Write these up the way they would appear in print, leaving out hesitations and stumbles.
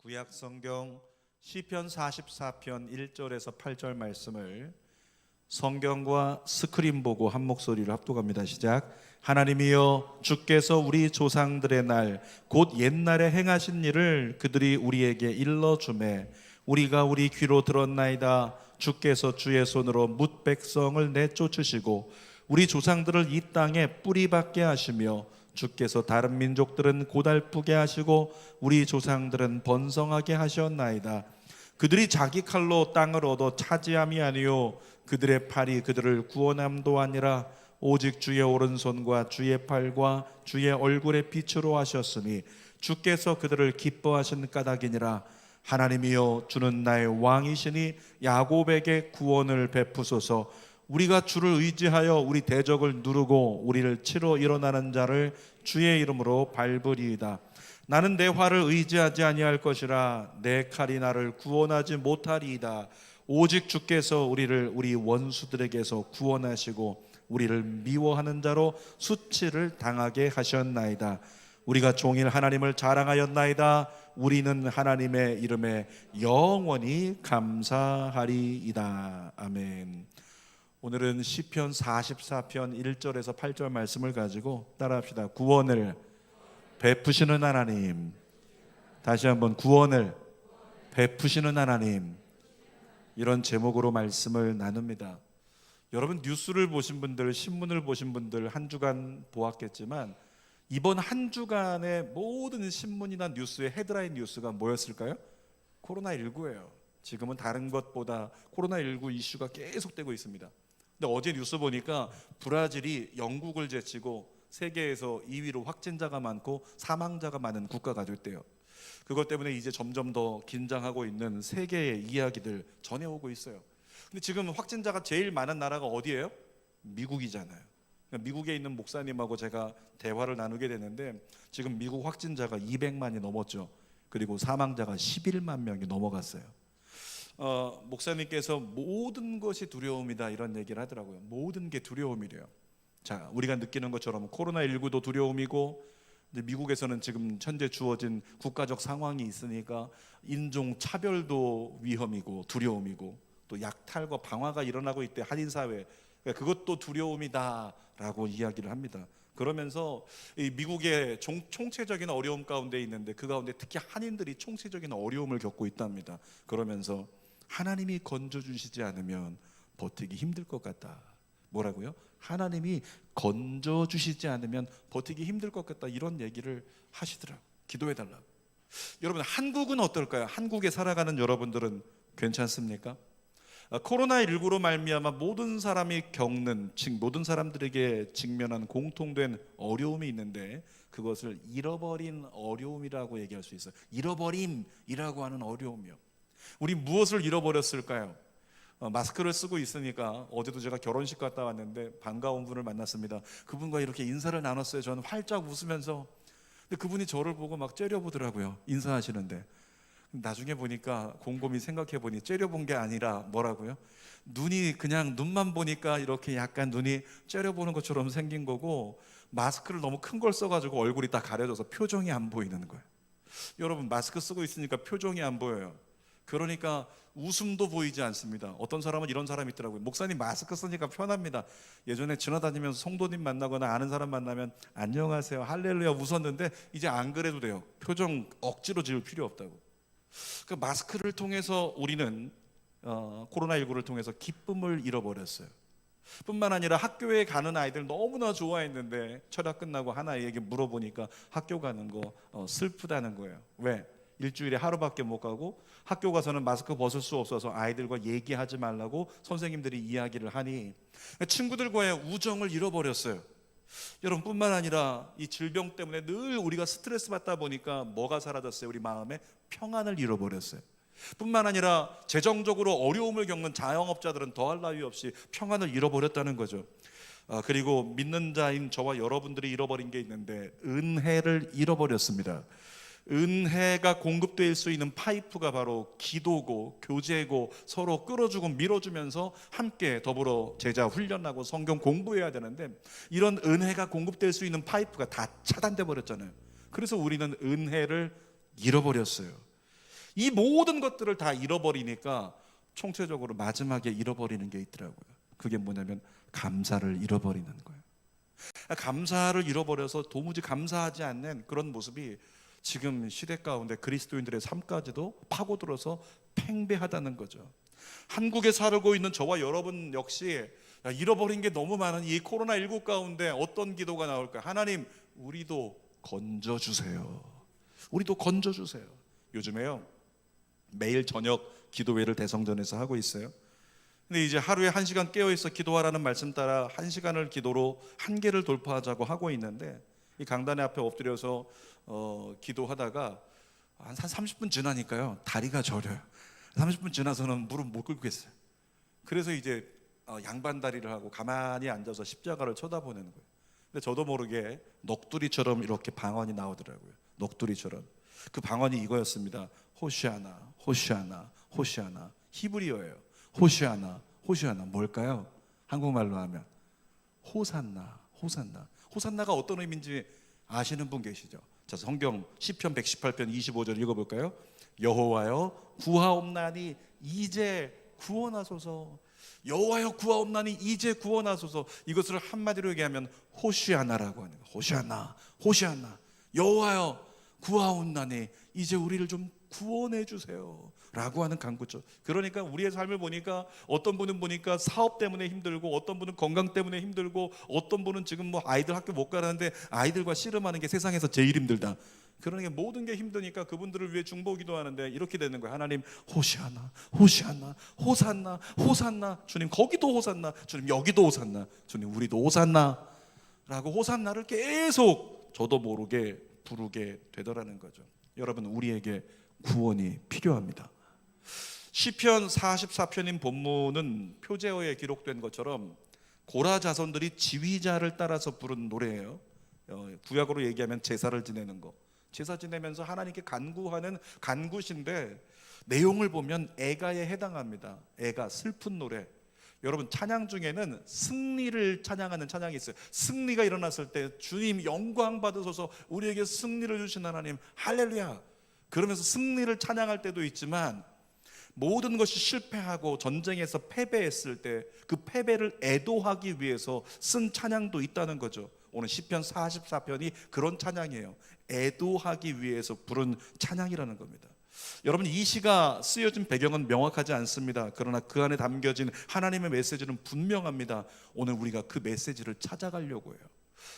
구약 성경 시편 44편 1절에서 8절 말씀을 성경과 스크린 보고 한 목소리로 합독합니다. 시작. 하나님이여, 주께서 우리 조상들의 날 곧 옛날에 행하신 일을 그들이 우리에게 일러주매 우리가 우리 귀로 들었나이다. 주께서 주의 손으로 뭇 백성을 내쫓으시고 우리 조상들을 이 땅에 뿌리박게 하시며 주께서 다른 민족들은 고달프게 하시고 우리 조상들은 번성하게 하셨나이다. 그들이 자기 칼로 땅을 얻어 차지함이 아니요 그들의 팔이 그들을 구원함도 아니라 오직 주의 오른손과 주의 팔과 주의 얼굴의 빛으로 하셨으니 주께서 그들을 기뻐하신 까닭이니라. 하나님이여, 주는 나의 왕이시니 야곱에게 구원을 베푸소서. 우리가 주를 의지하여 우리 대적을 누르고 우리를 치러 일어나는 자를 주의 이름으로 밟으리이다. 나는 내 활을 의지하지 아니할 것이라 내 칼이 나를 구원하지 못하리이다. 오직 주께서 우리를 우리 원수들에게서 구원하시고 우리를 미워하는 자로 수치를 당하게 하셨나이다. 우리가 종일 하나님을 자랑하였나이다. 우리는 하나님의 이름에 영원히 감사하리이다. 아멘. 오늘은 시편 44편 1절에서 8절 말씀을 가지고 따라합시다. 구원을 베푸시는 하나님. 다시 한번, 구원을 베푸시는 하나님. 이런 제목으로 말씀을 나눕니다. 여러분, 뉴스를 보신 분들, 신문을 보신 분들 한 주간 보았겠지만 이번 한 주간의 모든 신문이나 뉴스의 헤드라인 뉴스가 뭐였을까요? 코로나19예요. 지금은 다른 것보다 코로나19 이슈가 계속되고 있습니다. 근데 어제 뉴스 보니까 브라질이 영국을 제치고 세계에서 2위로 확진자가 많고 사망자가 많은 국가가 됐대요. 그것 때문에 이제 점점 더 긴장하고 있는 세계의 이야기들 전해오고 있어요. 근데 지금 확진자가 제일 많은 나라가 어디예요? 미국이잖아요. 미국에 있는 목사님하고 제가 대화를 나누게 되는데 지금 미국 확진자가 200만이 넘었죠. 그리고 사망자가 11만 명이 넘어갔어요. 목사님께서 모든 것이 두려움이다 이런 얘기를 하더라고요. 모든 게 두려움이래요. 자, 우리가 느끼는 것처럼 코로나19도 두려움이고, 근데 미국에서는 지금 현재 주어진 국가적 상황이 있으니까 인종 차별도 위험이고 두려움이고, 또 약탈과 방화가 일어나고 있대, 한인 사회. 그것도 두려움이다라고 이야기를 합니다. 그러면서 이 미국의 총체적인 어려움 가운데 있는데 그 가운데 특히 한인들이 총체적인 어려움을 겪고 있답니다. 그러면서 하나님이 건져주시지 않으면 버티기 힘들 것 같다. 뭐라고요? 하나님이 건져주시지 않으면 버티기 힘들 것 같다, 이런 얘기를 하시더라고요. 기도해달라고. 여러분, 한국은 어떨까요? 한국에 살아가는 여러분들은 괜찮습니까? 코로나19로 말미암아 모든 사람이 겪는, 모든 사람들에게 직면한 공통된 어려움이 있는데 그것을 잃어버린 어려움이라고 얘기할 수 있어요. 잃어버림이라고 하는 어려움이요. 우리 무엇을 잃어버렸을까요? 마스크를 쓰고 있으니까 어제도 제가 결혼식 갔다 왔는데 반가운 분을 만났습니다. 그분과 이렇게 인사를 나눴어요. 저는 활짝 웃으면서. 근데 그분이 저를 보고 막 째려보더라고요. 인사하시는데. 나중에 보니까 곰곰이 생각해 보니 째려본 게 아니라 뭐라고요? 눈이 그냥 눈만 보니까 이렇게 약간 눈이 째려보는 것처럼 생긴 거고, 마스크를 너무 큰 걸 써가지고 얼굴이 다 가려져서 표정이 안 보이는 거예요. 여러분, 마스크 쓰고 있으니까 표정이 안 보여요. 그러니까 웃음도 보이지 않습니다. 어떤 사람은 이런 사람이 있더라고요. 목사님 마스크 쓰니까 편합니다. 예전에 지나다니면서 성도님 만나거나 아는 사람 만나면 안녕하세요, 할렐루야 웃었는데 이제 안 그래도 돼요. 표정 억지로 지을 필요 없다고. 그 마스크를 통해서 우리는 코로나19를 통해서 기쁨을 잃어버렸어요. 뿐만 아니라 학교에 가는 아이들 너무나 좋아했는데 철학 끝나고 한 아이에게 물어보니까 학교 가는 거 슬프다는 거예요. 왜? 일주일에 하루밖에 못 가고 학교 가서는 마스크 벗을 수 없어서 아이들과 얘기하지 말라고 선생님들이 이야기를 하니 친구들과의 우정을 잃어버렸어요. 여러분, 뿐만 아니라 이 질병 때문에 늘 우리가 스트레스 받다 보니까 뭐가 사라졌어요? 우리 마음에 평안을 잃어버렸어요. 뿐만 아니라 재정적으로 어려움을 겪는 자영업자들은 더할 나위 없이 평안을 잃어버렸다는 거죠. 그리고 믿는 자인 저와 여러분들이 잃어버린 게 있는데 은혜를 잃어버렸습니다. 은혜가 공급될 수 있는 파이프가 바로 기도고 교제고 서로 끌어주고 밀어주면서 함께 더불어 제자 훈련하고 성경 공부해야 되는데 이런 은혜가 공급될 수 있는 파이프가 다 차단돼 버렸잖아요. 그래서 우리는 은혜를 잃어버렸어요. 이 모든 것들을 다 잃어버리니까 총체적으로 마지막에 잃어버리는 게 있더라고요. 그게 뭐냐면 감사를 잃어버리는 거예요. 감사를 잃어버려서 도무지 감사하지 않는 그런 모습이 지금 시대 가운데 그리스도인들의 삶까지도 파고들어서 팽배하다는 거죠. 한국에 살고 있는 저와 여러분 역시 잃어버린 게 너무 많은 이 코로나19 가운데 어떤 기도가 나올까? 하나님, 우리도 건져주세요. 우리도 건져주세요. 요즘에요, 매일 저녁 기도회를 대성전에서 하고 있어요. 근데 이제 하루에 1시간 깨어있어 기도하라는 말씀 따라 1시간을 기도로 한계를 돌파하자고 하고 있는데, 이 강단에 앞에 엎드려서 기도하다가 한 30분 지나니까요 다리가 저려요. 30분 지나서는 무릎 못 꿇겠어요. 그래서 이제 양반 다리를 하고 가만히 앉아서 십자가를 쳐다보는 거예요. 근데 저도 모르게 넋두리처럼 이렇게 방언이 나오더라고요. 넋두리처럼. 그 방언이 이거였습니다. 호시아나, 호시아나, 호시아나. 히브리어예요. 호시아나, 호시아나. 뭘까요? 한국말로 하면 호산나, 호산나. 호산나가 어떤 의미인지 아시는 분 계시죠? 자, 성경 시편 118편 25절 읽어볼까요? 여호와여 구하옵나니 이제 구원하소서. 여호와여 구하옵나니 이제 구원하소서. 이것을 한마디로 얘기하면 호시아나라고 하는 거예요. 호시아나, 호시아나. 여호와여 구하옵나니 이제 우리를 좀 구원해 주세요 라고 하는 간구죠. 그러니까 우리의 삶을 보니까 어떤 분은 보니까 사업 때문에 힘들고, 어떤 분은 건강 때문에 힘들고, 어떤 분은 지금 뭐 아이들 학교 못 가라는데 아이들과 씨름하는 게 세상에서 제일 힘들다. 그러니까 모든 게 힘드니까 그분들을 위해 중보 기도하는데 이렇게 되는 거예요. 하나님, 호시아나, 호시아나, 호산나, 호산나. 주님, 거기도 호산나. 주님, 여기도 호산나. 주님, 우리도 호산나 라고 호산나를 계속 저도 모르게 부르게 되더라는 거죠. 여러분, 우리에게 구원이 필요합니다. 시편 44편인 본문은 표제어에 기록된 것처럼 고라 자손들이 지휘자를 따라서 부른 노래예요. 구약으로 얘기하면 제사를 지내는 거. 제사 지내면서 하나님께 간구하는 간구신데, 내용을 보면 애가에 해당합니다. 애가, 슬픈 노래. 여러분, 찬양 중에는 승리를 찬양하는 찬양이 있어요. 승리가 일어났을 때 주님 영광 받으소서, 우리에게 승리를 주신 하나님 할렐루야, 그러면서 승리를 찬양할 때도 있지만, 모든 것이 실패하고 전쟁에서 패배했을 때 그 패배를 애도하기 위해서 쓴 찬양도 있다는 거죠. 오늘 시편 44편이 그런 찬양이에요. 애도하기 위해서 부른 찬양이라는 겁니다. 여러분, 이 시가 쓰여진 배경은 명확하지 않습니다. 그러나 그 안에 담겨진 하나님의 메시지는 분명합니다. 오늘 우리가 그 메시지를 찾아가려고 해요.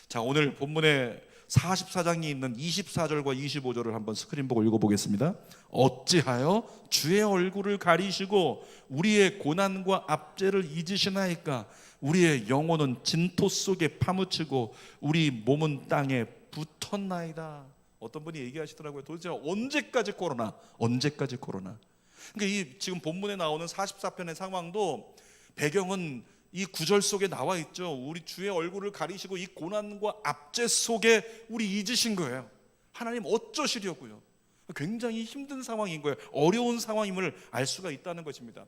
자, 오늘 본문에 44장이 있는 24절과 25절을 한번 스크린 보고 읽어보겠습니다. 어찌하여 주의 얼굴을 가리시고 우리의 고난과 압제를 잊으시나이까? 우리의 영혼은 진토 속에 파묻히고 우리 몸은 땅에 붙었나이다. 어떤 분이 얘기하시더라고요. 도대체 언제까지 코로나? 언제까지 코로나? 그러니까 이 지금 본문에 나오는 44편의 상황도 배경은 이 구절 속에 나와 있죠. 우리 주의 얼굴을 가리시고 이 고난과 압제 속에 우리 잊으신 거예요. 하나님 어쩌시려고요? 굉장히 힘든 상황인 거예요. 어려운 상황임을 알 수가 있다는 것입니다.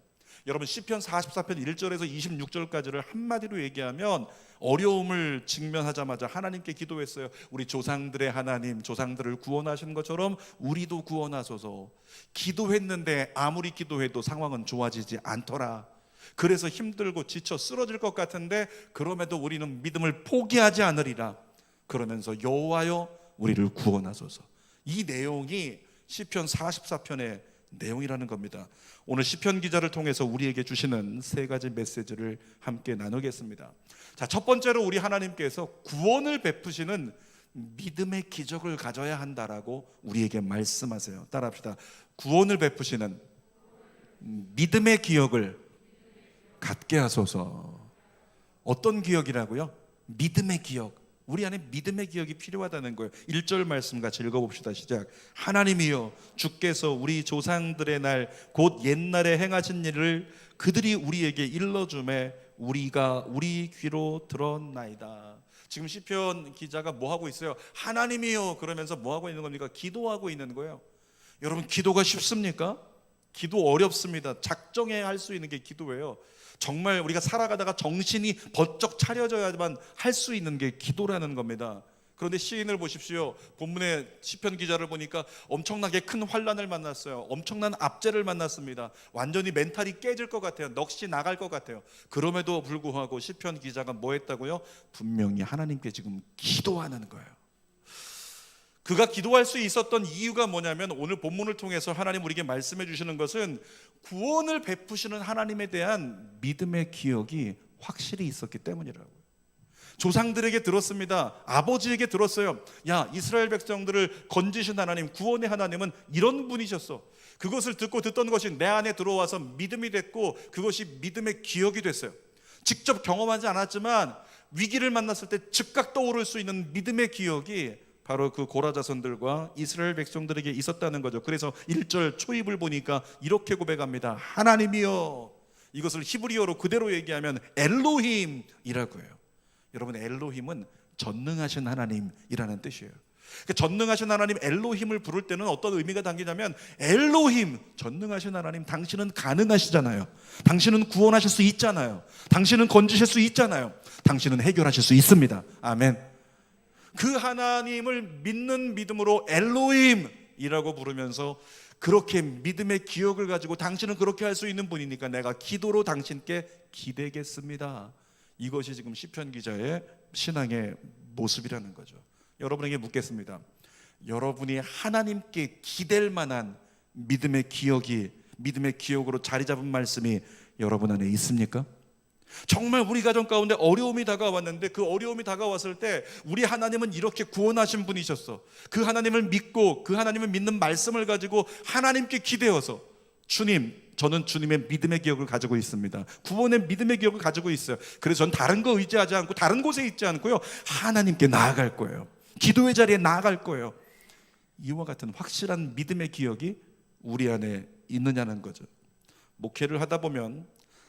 여러분, 시편 44편 1절에서 26절까지를 한마디로 얘기하면 어려움을 직면하자마자 하나님께 기도했어요. 우리 조상들의 하나님, 조상들을 구원하신 것처럼 우리도 구원하소서. 기도했는데 아무리 기도해도 상황은 좋아지지 않더라. 그래서 힘들고 지쳐 쓰러질 것 같은데 그럼에도 우리는 믿음을 포기하지 않으리라. 그러면서 여호와여 우리를 구원하소서. 이 내용이 시편 44편의 내용이라는 겁니다. 오늘 시편 기자를 통해서 우리에게 주시는 세 가지 메시지를 함께 나누겠습니다. 자, 첫 번째로 우리 하나님께서 구원을 베푸시는 믿음의 기적을 가져야 한다라고 우리에게 말씀하세요. 따라합시다. 구원을 베푸시는 믿음의 기억을 갖게 하소서. 어떤 기억이라고요? 믿음의 기억. 우리 안에 믿음의 기억이 필요하다는 거예요. 1절 말씀 같이 읽어봅시다. 시작. 하나님이여 주께서 우리 조상들의 날 곧 옛날에 행하신 일을 그들이 우리에게 일러주매 우리가 우리 귀로 들었나이다. 지금 시편 기자가 뭐 하고 있어요? 하나님이여 그러면서 뭐 하고 있는 겁니까? 기도하고 있는 거예요. 여러분, 기도가 쉽습니까? 기도 어렵습니다. 작정해야 할 수 있는 게 기도예요. 정말 우리가 살아가다가 정신이 번쩍 차려져야만 할 수 있는 게 기도라는 겁니다. 그런데 시인을 보십시오. 본문의 시편 기자를 보니까 엄청나게 큰 환난을 만났어요. 엄청난 압제를 만났습니다. 완전히 멘탈이 깨질 것 같아요. 넋이 나갈 것 같아요. 그럼에도 불구하고 시편 기자가 뭐 했다고요? 분명히 하나님께 지금 기도하는 거예요. 그가 기도할 수 있었던 이유가 뭐냐면, 오늘 본문을 통해서 하나님 우리에게 말씀해 주시는 것은 구원을 베푸시는 하나님에 대한 믿음의 기억이 확실히 있었기 때문이라고요. 조상들에게 들었습니다. 아버지에게 들었어요. 야, 이스라엘 백성들을 건지신 하나님, 구원의 하나님은 이런 분이셨어. 그것을 듣고 듣던 것이 내 안에 들어와서 믿음이 됐고, 그것이 믿음의 기억이 됐어요. 직접 경험하지 않았지만 위기를 만났을 때 즉각 떠오를 수 있는 믿음의 기억이 바로 그 고라 자손들과 이스라엘 백성들에게 있었다는 거죠. 그래서 1절 초입을 보니까 이렇게 고백합니다. 하나님이여. 이것을 히브리어로 그대로 얘기하면 엘로힘이라고 해요. 여러분, 엘로힘은 전능하신 하나님이라는 뜻이에요. 전능하신 하나님 엘로힘을 부를 때는 어떤 의미가 담기냐면, 엘로힘, 전능하신 하나님, 당신은 가능하시잖아요. 당신은 구원하실 수 있잖아요. 당신은 건지실 수 있잖아요. 당신은 해결하실 수 있습니다. 아멘. 그 하나님을 믿는 믿음으로 엘로힘이라고 부르면서 그렇게 믿음의 기억을 가지고, 당신은 그렇게 할 수 있는 분이니까 내가 기도로 당신께 기대겠습니다. 이것이 지금 시편 기자의 신앙의 모습이라는 거죠. 여러분에게 묻겠습니다. 여러분이 하나님께 기댈 만한 믿음의 기억으로 자리 잡은 말씀이 여러분 안에 있습니까? 정말 우리 가정 가운데 어려움이 다가왔는데, 그 어려움이 다가왔을 때 우리 하나님은 이렇게 구원하신 분이셨어. 그 하나님을 믿고 그 하나님을 믿는 말씀을 가지고 하나님께 기대어서, 주님, 저는 주님의 믿음의 기억을 가지고 있습니다. 구원의 믿음의 기억을 가지고 있어요. 그래서 전 다른 거 의지하지 않고 다른 곳에 있지 않고요, 하나님께 나아갈 거예요. 기도의 자리에 나아갈 거예요. 이와 같은 확실한 믿음의 기억이 우리 안에 있느냐는 거죠. 목회를 하다 보면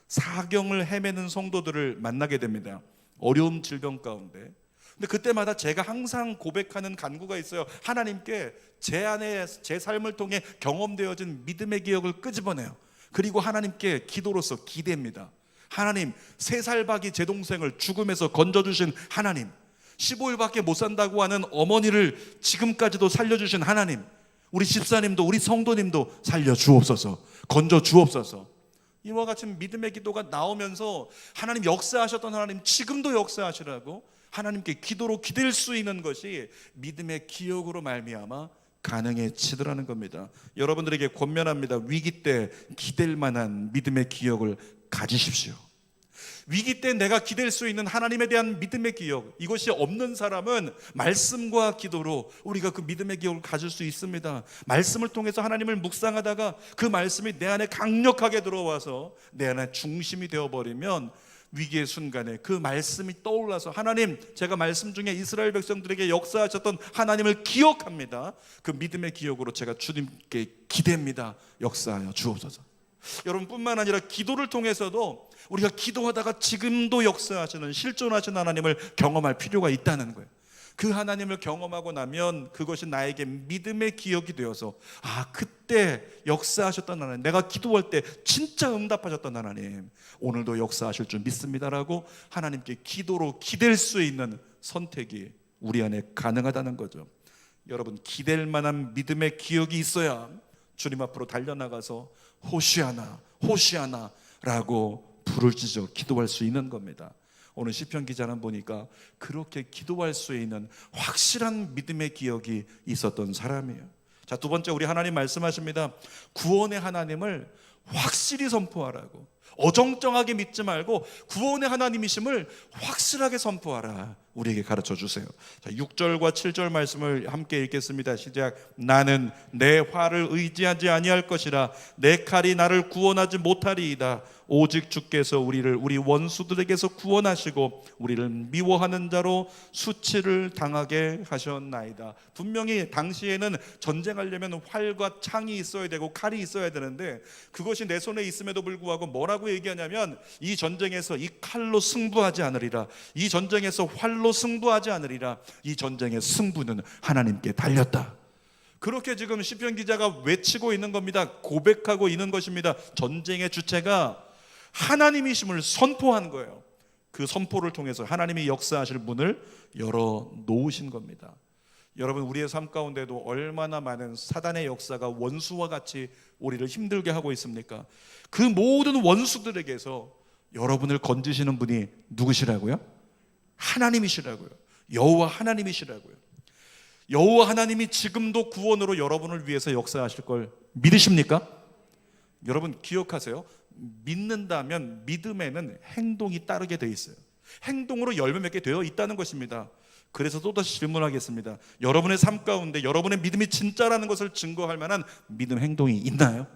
사경을 헤매는 성도들을 만나게 됩니다. 어려움, 질병 가운데. 근데 그때마다 제가 항상 고백하는 간구가 있어요. 하나님께 제 안에, 제 삶을 통해 경험되어진 믿음의 기억을 끄집어내요. 그리고 하나님께 기도로서 기대입니다. 하나님, 3살박이 제 동생을 죽음에서 건져주신 하나님, 15일밖에 못 산다고 하는 어머니를 지금까지도 살려주신 하나님, 우리 집사님도 우리 성도님도 살려주옵소서, 건져주옵소서. 이와 같은 믿음의 기도가 나오면서 하나님 역사하셨던 하나님 지금도 역사하시라고 하나님께 기도로 기댈 수 있는 것이 믿음의 기억으로 말미암아 가능해지더라는 겁니다. 여러분들에게 권면합니다. 위기 때 기댈 만한 믿음의 기억을 가지십시오. 위기 때 내가 기댈 수 있는 하나님에 대한 믿음의 기억, 이것이 없는 사람은 말씀과 기도로 우리가 그 믿음의 기억을 가질 수 있습니다. 말씀을 통해서 하나님을 묵상하다가 그 말씀이 내 안에 강력하게 들어와서 내 안에 중심이 되어버리면, 위기의 순간에 그 말씀이 떠올라서, 하나님, 제가 말씀 중에 이스라엘 백성들에게 역사하셨던 하나님을 기억합니다. 그 믿음의 기억으로 제가 주님께 기대입니다. 역사하여 주옵소서. 여러분, 뿐만 아니라 기도를 통해서도 우리가 기도하다가 지금도 역사하시는, 실존하신 하나님을 경험할 필요가 있다는 거예요. 그 하나님을 경험하고 나면 그것이 나에게 믿음의 기억이 되어서, 그때 역사하셨던 하나님, 내가 기도할 때 진짜 응답하셨던 하나님, 오늘도 역사하실 줄 믿습니다라고 하나님께 기도로 기댈 수 있는 선택이 우리 안에 가능하다는 거죠. 여러분, 기댈 만한 믿음의 기억이 있어야 주님 앞으로 달려나가서 호시아나, 호시아나라고 부르짖어 기도할 수 있는 겁니다. 오늘 시편 기자는 보니까 그렇게 기도할 수 있는 확실한 믿음의 기억이 있었던 사람이에요. 자, 두 번째, 우리 하나님 말씀하십니다. 구원의 하나님을 확실히 선포하라고. 어정쩡하게 믿지 말고 구원의 하나님이심을 확실하게 선포하라, 우리에게 가르쳐 주세요. 자, 6절과 7절 말씀을 함께 읽겠습니다. 시작. 나는 내 활을 의지하지 아니할 것이라, 내 칼이 나를 구원하지 못하리이다. 오직 주께서 우리를 우리 원수들에게서 구원하시고 우리를 미워하는 자로 수치를 당하게 하셨나이다. 분명히 당시에는 전쟁하려면 활과 창이 있어야 되고 칼이 있어야 되는데, 그것이 내 손에 있음에도 불구하고 뭐라고 얘기하냐면, 이 전쟁에서 이 칼로 승부하지 않으리라, 이 전쟁에서 활로 승부하지 않으리라, 이 전쟁의 승부는 하나님께 달렸다. 그렇게 지금 시편 기자가 외치고 있는 겁니다. 고백하고 있는 것입니다. 전쟁의 주체가 하나님이심을 선포한 거예요. 그 선포를 통해서 하나님이 역사하실 문을 열어 놓으신 겁니다. 여러분, 우리의 삶 가운데도 얼마나 많은 사단의 역사가 원수와 같이 우리를 힘들게 하고 있습니까? 그 모든 원수들에게서 여러분을 건지시는 분이 누구시라고요? 하나님이시라고요. 여호와 하나님이시라고요. 여호와 하나님이 지금도 구원으로 여러분을 위해서 역사하실 걸 믿으십니까? 여러분 기억하세요. 믿는다면 믿음에는 행동이 따르게 돼 있어요. 행동으로 열매 맺게 되어 있다는 것입니다. 그래서 또다시 질문하겠습니다. 여러분의 삶 가운데 여러분의 믿음이 진짜라는 것을 증거할 만한 믿음 행동이 있나요?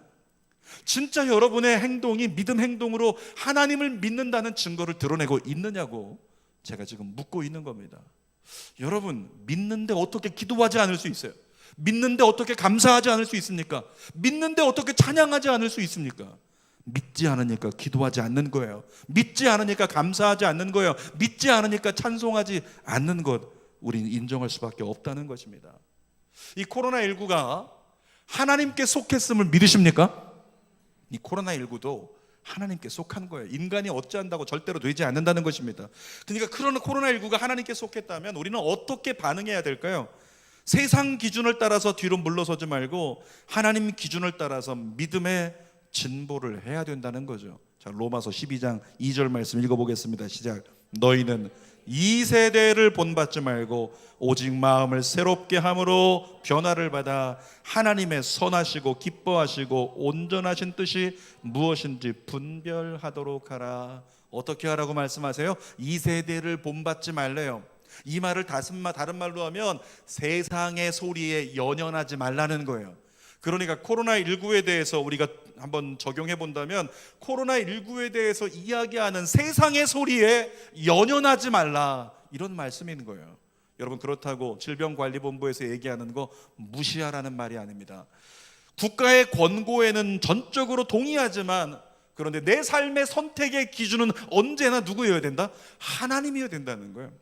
진짜 여러분의 행동이 믿음 행동으로 하나님을 믿는다는 증거를 드러내고 있느냐고 제가 지금 묻고 있는 겁니다. 여러분, 믿는데 어떻게 기도하지 않을 수 있어요? 믿는데 어떻게 감사하지 않을 수 있습니까? 믿는데 어떻게 찬양하지 않을 수 있습니까? 믿지 않으니까 기도하지 않는 거예요. 믿지 않으니까 감사하지 않는 거예요. 믿지 않으니까 찬송하지 않는 것, 우리는 인정할 수밖에 없다는 것입니다. 이 코로나19가 하나님께 속했음을 믿으십니까? 이 코로나19도 하나님께 속한 거예요. 인간이 어찌한다고 절대로 되지 않는다는 것입니다. 그러니까 그런 코로나19가 하나님께 속했다면 우리는 어떻게 반응해야 될까요? 세상 기준을 따라서 뒤로 물러서지 말고 하나님 기준을 따라서 믿음의 진보를 해야 된다는 거죠. 자, 로마서 12장 2절 말씀 읽어보겠습니다. 시작. 너희는 이 세대를 본받지 말고 오직 마음을 새롭게 함으로 변화를 받아 하나님의 선하시고 기뻐하시고 온전하신 뜻이 무엇인지 분별하도록 하라. 어떻게 하라고 말씀하세요? 이 세대를 본받지 말래요. 이 말을 다른 말로 하면 세상의 소리에 연연하지 말라는 거예요. 그러니까 코로나19에 대해서 우리가 한번 적용해 본다면 코로나19에 대해서 이야기하는 세상의 소리에 연연하지 말라, 이런 말씀인 거예요. 여러분, 그렇다고 질병관리본부에서 얘기하는 거 무시하라는 말이 아닙니다. 국가의 권고에는 전적으로 동의하지만 그런데 내 삶의 선택의 기준은 언제나 누구여야 된다? 하나님이어야 된다는 거예요.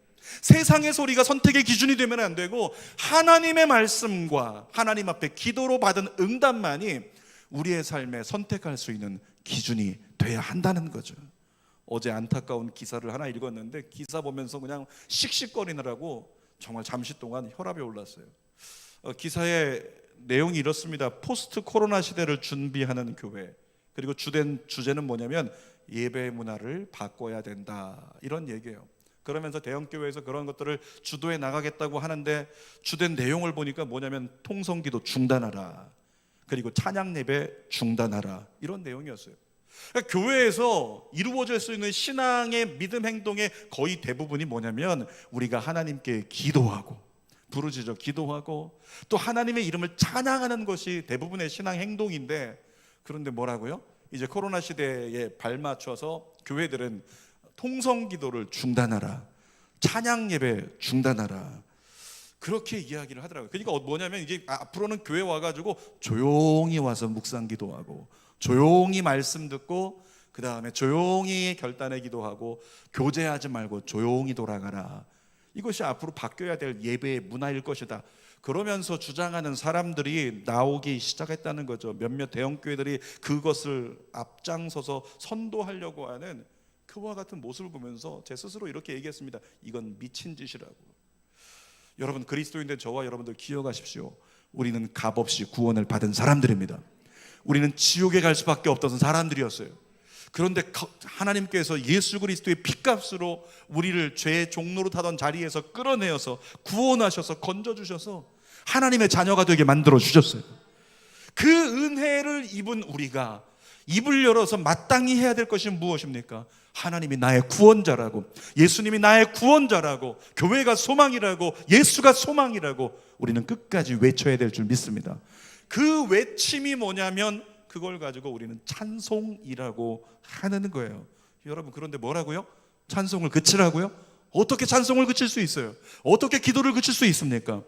세상의 소리가 선택의 기준이 되면 안 되고 하나님의 말씀과 하나님 앞에 기도로 받은 응답만이 우리의 삶에 선택할 수 있는 기준이 돼야 한다는 거죠. 어제 안타까운 기사를 하나 읽었는데 기사 보면서 그냥 씩씩거리느라고 정말 잠시 동안 혈압이 올랐어요. 기사의 내용이 이렇습니다. 포스트 코로나 시대를 준비하는 교회, 그리고 주제는 뭐냐면 예배 문화를 바꿔야 된다, 이런 얘기예요. 그러면서 대형교회에서 그런 것들을 주도해 나가겠다고 하는데 주된 내용을 보니까 뭐냐면 통성기도 중단하라, 그리고 찬양 예배 중단하라, 이런 내용이었어요. 그러니까 교회에서 이루어질 수 있는 신앙의 믿음 행동의 거의 대부분이 뭐냐면 우리가 하나님께 기도하고 부르짖어 기도하고 또 하나님의 이름을 찬양하는 것이 대부분의 신앙 행동인데, 그런데 뭐라고요? 이제 코로나 시대에 발맞춰서 교회들은 통성기도를 중단하라, 찬양 예배 중단하라, 그렇게 이야기를 하더라고요. 그러니까 뭐냐면 이제 앞으로는 교회 와가지고 조용히 와서 묵상 기도하고 조용히 말씀 듣고 그 다음에 조용히 결단의 기도하고 교제하지 말고 조용히 돌아가라, 이것이 앞으로 바뀌어야 될 예배의 문화일 것이다. 그러면서 주장하는 사람들이 나오기 시작했다는 거죠. 몇몇 대형교회들이 그것을 앞장서서 선도하려고 하는 그와 같은 모습을 보면서 제 스스로 이렇게 얘기했습니다. 이건 미친 짓이라고. 여러분, 그리스도인된 저와 여러분들 기억하십시오. 우리는 값없이 구원을 받은 사람들입니다. 우리는 지옥에 갈 수밖에 없던 사람들이었어요. 그런데 하나님께서 예수 그리스도의 피값으로 우리를 죄의 종로로 타던 자리에서 끌어내어서 구원하셔서 건져주셔서 하나님의 자녀가 되게 만들어 주셨어요. 그 은혜를 입은 우리가 입을 열어서 마땅히 해야 될 것이 무엇입니까? 하나님이 나의 구원자라고, 예수님이 나의 구원자라고, 교회가 소망이라고, 예수가 소망이라고 우리는 끝까지 외쳐야 될 줄 믿습니다. 그 외침이 뭐냐면 그걸 가지고 우리는 찬송이라고 하는 거예요. 여러분, 그런데 뭐라고요? 찬송을 그치라고요? 어떻게 찬송을 그칠 수 있어요? 어떻게 기도를 그칠 수 있습니까?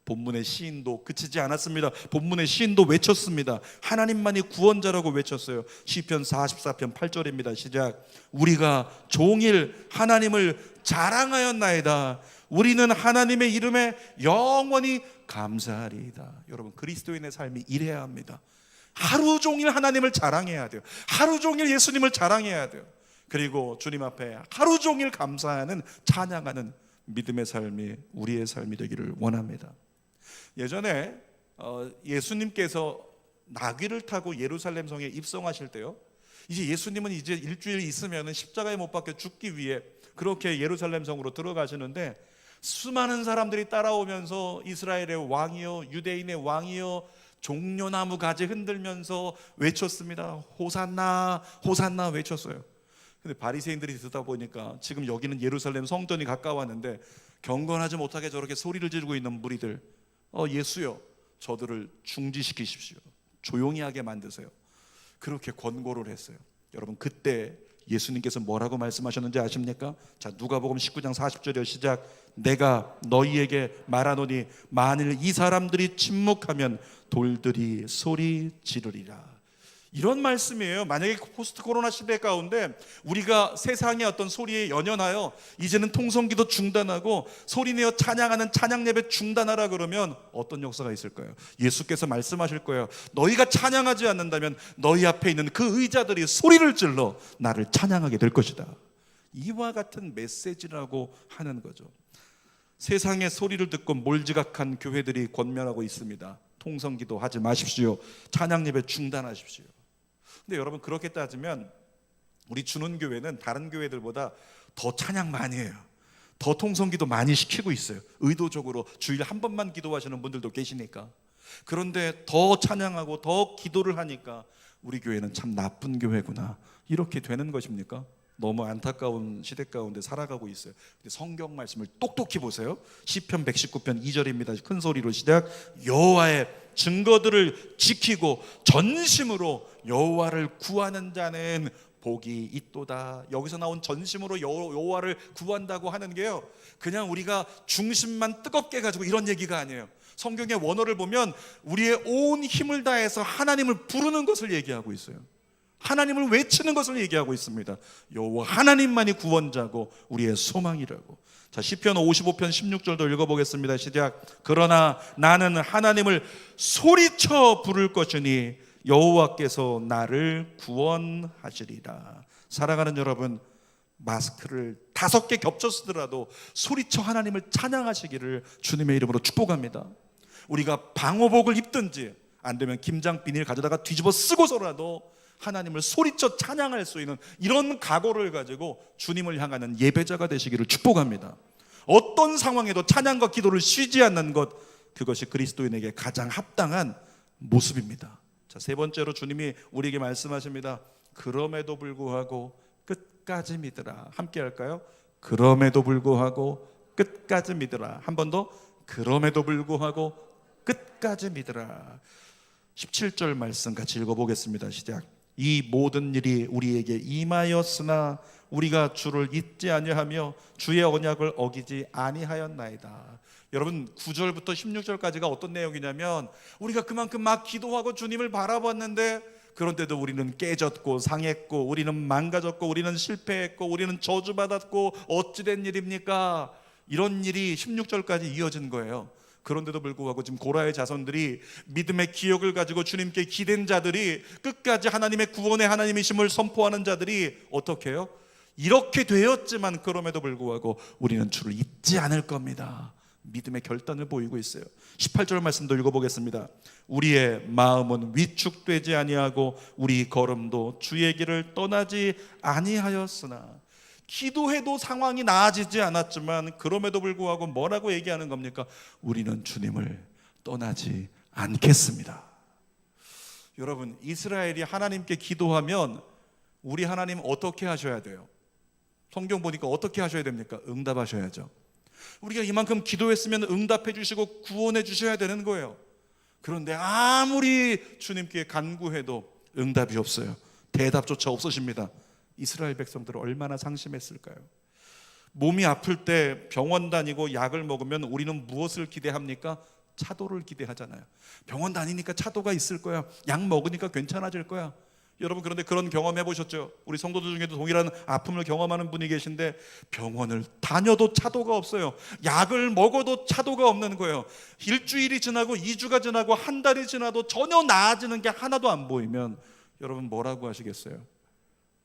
본문의 시인도 그치지 않았습니다. 본문의 시인도 외쳤습니다. 하나님만이 구원자라고 외쳤어요. 시편 44편 8절입니다. 시작. 우리가 종일 하나님을 자랑하였나이다. 우리는 하나님의 이름에 영원히 감사하리이다. 여러분, 그리스도인의 삶이 이래야 합니다. 하루 종일 하나님을 자랑해야 돼요. 하루 종일 예수님을 자랑해야 돼요. 그리고 주님 앞에 하루 종일 감사하는, 찬양하는 믿음의 삶이 우리의 삶이 되기를 원합니다. 예전에 예수님께서 나귀를 타고 예루살렘 성에 입성하실 때요, 이제 예수님은 이제 일주일 있으면 십자가에 못 박혀 죽기 위해 그렇게 예루살렘 성으로 들어가시는데, 수많은 사람들이 따라오면서 이스라엘의 왕이여, 유대인의 왕이여, 종려나무 가지 흔들면서 외쳤습니다. 호산나 호산나 외쳤어요. 근데 바리새인들이 듣다 보니까 지금 여기는 예루살렘 성전이 가까웠는데 경건하지 못하게 저렇게 소리를 지르고 있는 무리들, 예수여, 저들을 중지시키십시오, 조용히 하게 만드세요, 그렇게 권고를 했어요. 여러분, 그때 예수님께서 뭐라고 말씀하셨는지 아십니까? 자, 누가복음 19장 40절에 시작. 내가 너희에게 말하노니 만일 이 사람들이 침묵하면 돌들이 소리 지르리라. 이런 말씀이에요. 만약에 포스트 코로나 시대 가운데 우리가 세상의 어떤 소리에 연연하여 이제는 통성기도 중단하고 소리내어 찬양하는 찬양 예배 중단하라 그러면 어떤 역사가 있을까요? 예수께서 말씀하실 거예요. 너희가 찬양하지 않는다면 너희 앞에 있는 그 의자들이 소리를 질러 나를 찬양하게 될 것이다. 이와 같은 메시지라고 하는 거죠. 세상의 소리를 듣고 몰지각한 교회들이 권면하고 있습니다. 통성기도 하지 마십시오, 찬양 예배 중단하십시오. 근데 여러분, 그렇게 따지면 우리 주는교회는 다른 교회들보다 더 찬양 많이 해요. 더 통성기도 많이 시키고 있어요. 의도적으로 주일에 한 번만 기도하시는 분들도 계시니까. 그런데 더 찬양하고 더 기도를 하니까 우리 교회는 참 나쁜 교회구나, 이렇게 되는 것입니까? 너무 안타까운 시대 가운데 살아가고 있어요. 근데 성경 말씀을 똑똑히 보세요. 시편 119편 2절입니다. 큰 소리로 시작. 여호와의 증거들을 지키고 전심으로 여호와를 구하는 자는 복이 있도다. 여기서 나온 전심으로 여호와를 구한다고 하는 게요, 그냥 우리가 중심만 뜨겁게 가지고 이런 얘기가 아니에요. 성경의 원어를 보면 우리의 온 힘을 다해서 하나님을 부르는 것을 얘기하고 있어요. 하나님을 외치는 것을 얘기하고 있습니다. 여호와 하나님만이 구원자고 우리의 소망이라고. 자, 시편 55편 16절도 읽어보겠습니다. 시작. 그러나 나는 하나님을 소리쳐 부를 것이니 여호와께서 나를 구원하시리라. 사랑하는 여러분, 마스크를 5개 겹쳐 쓰더라도 소리쳐 하나님을 찬양하시기를 주님의 이름으로 축복합니다. 우리가 방호복을 입든지 안 되면 김장 비닐 가져다가 뒤집어 쓰고서라도 하나님을 소리쳐 찬양할 수 있는 이런 각오를 가지고 주님을 향하는 예배자가 되시기를 축복합니다. 어떤 상황에도 찬양과 기도를 쉬지 않는 것, 그것이 그리스도인에게 가장 합당한 모습입니다. 자, 세 번째로 주님이 우리에게 말씀하십니다. 그럼에도 불구하고 끝까지 믿으라. 함께 할까요? 그럼에도 불구하고 끝까지 믿으라. 한 번 더. 그럼에도 불구하고 끝까지 믿으라. 17절 말씀 같이 읽어보겠습니다. 시작. 이 모든 일이 우리에게 임하였으나 우리가 주를 잊지 아니하며 주의 언약을 어기지 아니하였나이다. 여러분, 9절부터 16절까지가 어떤 내용이냐면, 우리가 그만큼 막 기도하고 주님을 바라봤는데 그런데도 우리는 깨졌고 상했고 우리는 망가졌고 우리는 실패했고 우리는 저주받았고 어찌된 일입니까? 이런 일이 16절까지 이어진 거예요. 그런데도 불구하고 지금 고라의 자손들이 믿음의 기억을 가지고 주님께 기댄 자들이, 끝까지 하나님의 구원의 하나님이심을 선포하는 자들이 어떻게 해요? 이렇게 되었지만 그럼에도 불구하고 우리는 주를 잊지 않을 겁니다. 믿음의 결단을 보이고 있어요. 18절 말씀도 읽어보겠습니다. 우리의 마음은 위축되지 아니하고 우리 걸음도 주의 길을 떠나지 아니하였으나. 기도해도 상황이 나아지지 않았지만 그럼에도 불구하고 뭐라고 얘기하는 겁니까? 우리는 주님을 떠나지 않겠습니다. 여러분, 이스라엘이 하나님께 기도하면 우리 하나님 어떻게 하셔야 돼요? 성경 보니까 어떻게 하셔야 됩니까? 응답하셔야죠. 우리가 이만큼 기도했으면 응답해 주시고 구원해 주셔야 되는 거예요. 그런데 아무리 주님께 간구해도 응답이 없어요. 대답조차 없으십니다. 이스라엘 백성들은 얼마나 상심했을까요? 몸이 아플 때 병원 다니고 약을 먹으면 우리는 무엇을 기대합니까? 차도를 기대하잖아요. 병원 다니니까 차도가 있을 거야. 약 먹으니까 괜찮아질 거야. 여러분, 그런데 그런 경험 해보셨죠? 우리 성도들 중에도 동일한 아픔을 경험하는 분이 계신데 병원을 다녀도 차도가 없어요. 약을 먹어도 차도가 없는 거예요. 일주일이 지나고 2주가 지나고 한 달이 지나도 전혀 나아지는 게 하나도 안 보이면 여러분 뭐라고 하시겠어요?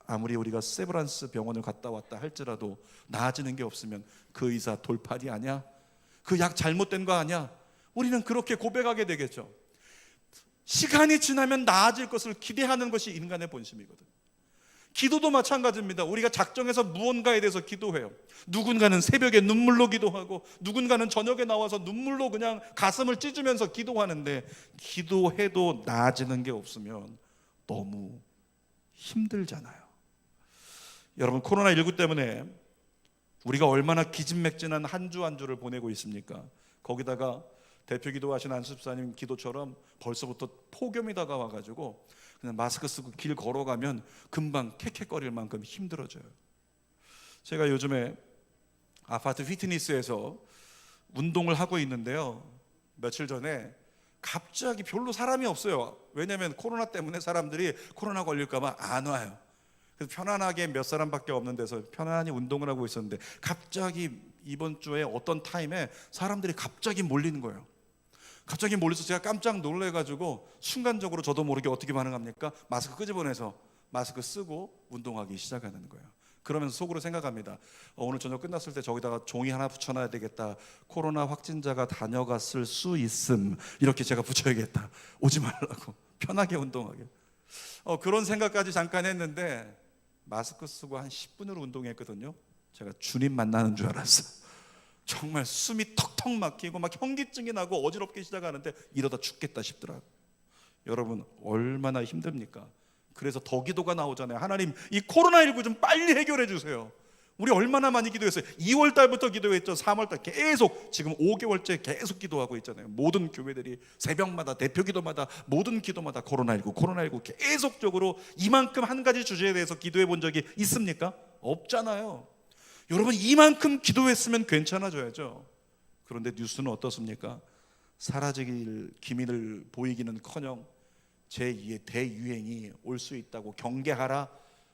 아무리 우리가 세브란스 병원을 갔다 왔다 할지라도 나아지는 게 없으면 그 의사 돌팔이 아니야? 그 약 잘못된 거 아니야? 우리는 그렇게 고백하게 되겠죠. 시간이 지나면 나아질 것을 기대하는 것이 인간의 본심이거든. 기도도 마찬가지입니다. 우리가 작정해서 무언가에 대해서 기도해요. 누군가는 새벽에 눈물로 기도하고, 누군가는 저녁에 나와서 눈물로 그냥 가슴을 찢으면서 기도하는데, 기도해도 나아지는 게 없으면 너무 힘들잖아요. 여러분, 코로나19 때문에 우리가 얼마나 기진맥진한 한 주 한 주를 보내고 있습니까? 거기다가 대표 기도하신 안수집사님 기도처럼 벌써부터 폭염이 다가와가지고 그냥 마스크 쓰고 길 걸어가면 금방 캑캑거릴 만큼 힘들어져요. 제가 요즘에 아파트 피트니스에서 운동을 하고 있는데요, 며칠 전에 갑자기 별로 사람이 없어요. 왜냐하면 코로나 때문에 사람들이 코로나 걸릴까 봐 안 와요. 그래서 편안하게 몇 사람밖에 없는 데서 편안히 운동을 하고 있었는데, 갑자기 이번 주에 어떤 타임에 사람들이 갑자기 몰리는 거예요. 갑자기 몰려서 제가 깜짝 놀래가지고 순간적으로 저도 모르게 어떻게 반응합니까? 마스크 끄집어내서 마스크 쓰고 운동하기 시작하는 거예요. 그러면서 속으로 생각합니다. 오늘 저녁 끝났을 때 저기다가 종이 하나 붙여놔야 되겠다. 코로나 확진자가 다녀갔을 수 있음, 이렇게 제가 붙여야겠다. 오지 말라고, 편하게 운동하게. 그런 생각까지 잠깐 했는데 마스크 쓰고 한 10분으로 운동했거든요. 제가 주님 만나는 줄 알았어요. 정말 숨이 턱턱 막히고 막 현기증이 나고 어지럽게 시작하는데 이러다 죽겠다 싶더라고요. 여러분, 얼마나 힘듭니까? 그래서 더 기도가 나오잖아요. 하나님, 이 코로나19 좀 빨리 해결해 주세요. 우리 얼마나 많이 기도했어요. 2월 달부터 기도했죠. 3월 달 계속, 지금 5개월째 계속 기도하고 있잖아요. 모든 교회들이 새벽마다, 대표 기도마다, 모든 기도마다 코로나19 계속적으로 이만큼 한 가지 주제에 대해서 기도해 본 적이 있습니까? 없잖아요. 여러분, 이만큼 기도했으면 괜찮아져야죠. 그런데 뉴스는 어떻습니까? 사라지길 기미를 보이기는커녕 제2의 대유행이 올 수 있다고 경계하라,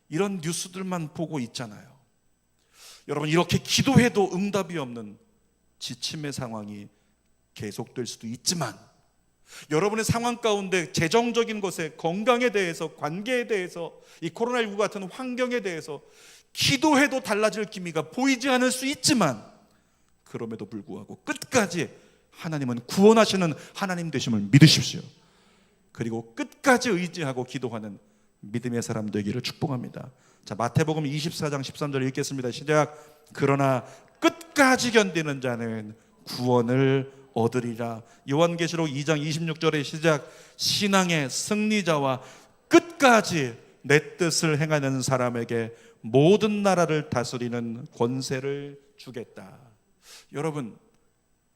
이런 뉴스들만 보고 있잖아요. 여러분, 이렇게 기도해도 응답이 없는 지침의 상황이 계속될 수도 있지만, 여러분의 상황 가운데 재정적인 것에, 건강에 대해서, 관계에 대해서, 이 코로나19 같은 환경에 대해서 기도해도 달라질 기미가 보이지 않을 수 있지만, 그럼에도 불구하고 끝까지 하나님은 구원하시는 하나님 되심을 믿으십시오. 그리고 끝까지 의지하고 기도하는 믿음의 사람 되기를 축복합니다. 자, 마태복음 24장 13절 읽겠습니다. 시작. 그러나 끝까지 견디는 자는 구원을 얻으리라. 요한계시록 2장 26절에 시작. 신앙의 승리자와 끝까지 내 뜻을 행하는 사람에게 모든 나라를 다스리는 권세를 주겠다. 여러분,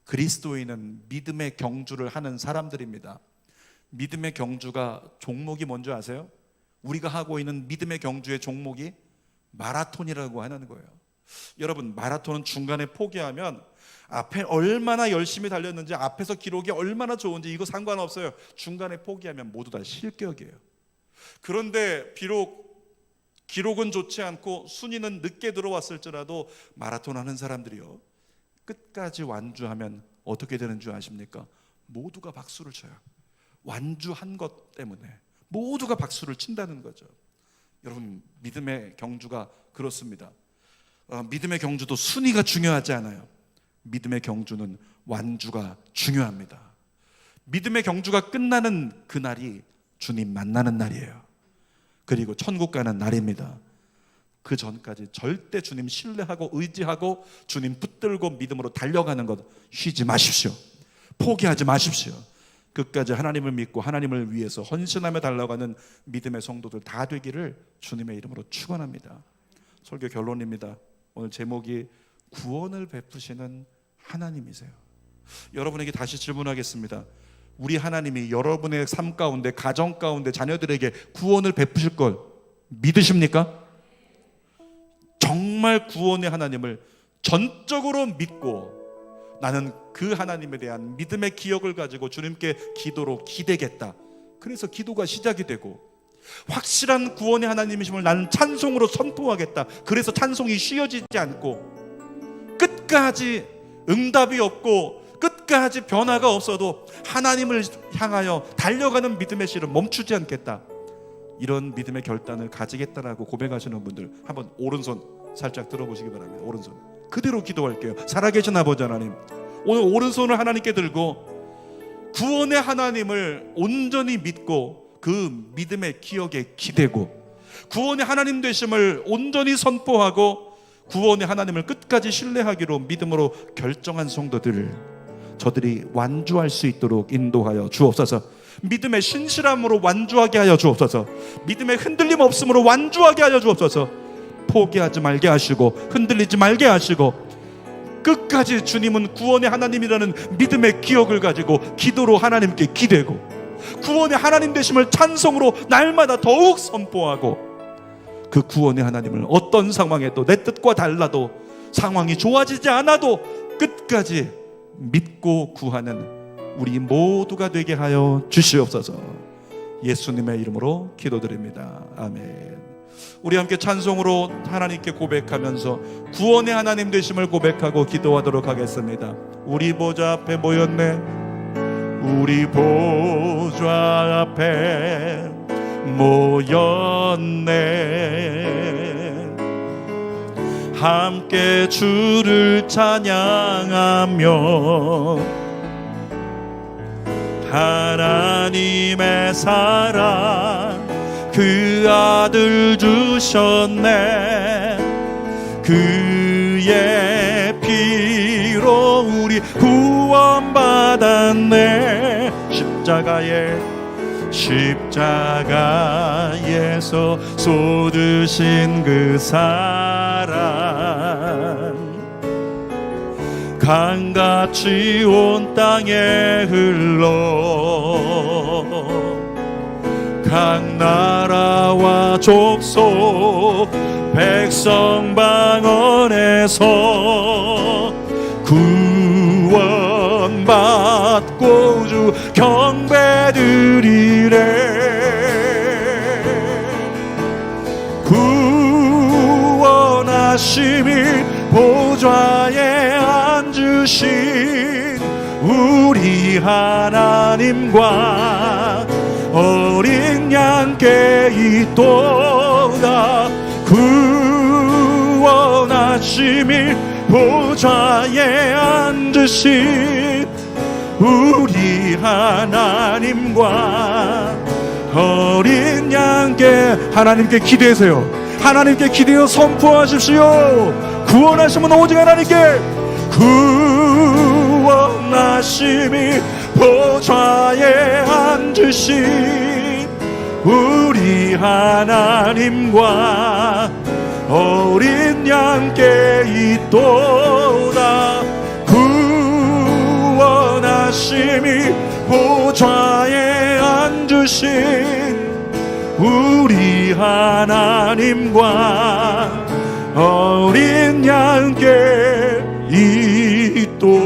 그리스도인은 믿음의 경주를 하는 사람들입니다. 믿음의 경주가 종목이 뭔지 아세요? 우리가 하고 있는 믿음의 경주의 종목이 마라톤이라고 하는 거예요. 여러분, 마라톤은 중간에 포기하면 앞에 얼마나 열심히 달렸는지, 앞에서 기록이 얼마나 좋은지 이거 상관없어요. 중간에 포기하면 모두 다 실격이에요. 그런데 비록 기록은 좋지 않고 순위는 늦게 들어왔을지라도 마라톤 하는 사람들이요, 끝까지 완주하면 어떻게 되는 줄 아십니까? 모두가 박수를 쳐요. 완주한 것 때문에 모두가 박수를 친다는 거죠. 여러분, 믿음의 경주가 그렇습니다. 믿음의 경주도 순위가 중요하지 않아요. 믿음의 경주는 완주가 중요합니다. 믿음의 경주가 끝나는 그날이 주님 만나는 날이에요. 그리고 천국 가는 날입니다. 그 전까지 절대 주님 신뢰하고 의지하고 주님 붙들고 믿음으로 달려가는 것 쉬지 마십시오. 포기하지 마십시오. 끝까지 하나님을 믿고 하나님을 위해서 헌신하며 달려가는 믿음의 성도들 다 되기를 주님의 이름으로 축원합니다. 설교 결론입니다. 오늘 제목이 구원을 베푸시는 하나님이세요. 여러분에게 다시 질문하겠습니다. 우리 하나님이 여러분의 삶 가운데, 가정 가운데, 자녀들에게 구원을 베푸실 걸 믿으십니까? 정말 구원의 하나님을 전적으로 믿고 나는 그 하나님에 대한 믿음의 기억을 가지고 주님께 기도로 기대겠다. 그래서 기도가 시작이 되고, 확실한 구원의 하나님이심을 나는 찬송으로 선포하겠다. 그래서 찬송이 쉬어지지 않고, 끝까지 응답이 없고 끝까지 변화가 없어도 하나님을 향하여 달려가는 믿음의 씨를 멈추지 않겠다. 이런 믿음의 결단을 가지겠다라고 고백하시는 분들 한번 오른손 살짝 들어보시기 바랍니다. 오른손 그대로 기도할게요. 살아계신 아버지 하나님, 오늘 오른손을 하나님께 들고 구원의 하나님을 온전히 믿고 그 믿음의 기억에 기대고 구원의 하나님 되심을 온전히 선포하고 구원의 하나님을 끝까지 신뢰하기로 믿음으로 결정한 성도들을 저들이 완주할 수 있도록 인도하여 주옵소서. 믿음의 신실함으로 완주하게 하여 주옵소서. 믿음의 흔들림 없음으로 완주하게 하여 주옵소서. 포기하지 말게 하시고 흔들리지 말게 하시고 끝까지 주님은 구원의 하나님이라는 믿음의 기억을 가지고 기도로 하나님께 기대고 구원의 하나님 되심을 찬송으로 날마다 더욱 선포하고 그 구원의 하나님을 어떤 상황에도 내 뜻과 달라도 상황이 좋아지지 않아도 끝까지 믿고 구하는 우리 모두가 되게 하여 주시옵소서. 예수님의 이름으로 기도드립니다. 아멘. 우리 함께 찬송으로 하나님께 고백하면서 구원의 하나님 되심을 고백하고 기도하도록 하겠습니다. 우리 보좌 앞에 모였네. 우리 보좌 앞에 모였네. 함께 주를 찬양하며 하나님의 사랑 그 아들 주셨네. 그의 피로 우리 구원받았네. 십자가에서 쏟으신 그 사랑 강같이 온 땅에 흘러 각 나라와 족속 백성 방언에서 구원받고 주 경배드리래. 구원하심이 보좌에 앉으신 우리 하나님과 어린 양께 있도다. 구원하심이 보좌에 앉으신 우리 하나님과 어린 양께 하나님께 기대세요. 하나님께 기대어 선포하십시오. 구원하심은 오직 하나님께. 구원하심이 보좌에 앉으신 우리 하나님과 어린 양께 있도다. 구원하심이 보좌에 앉으신 우리 하나님과 어린 양께 있도다.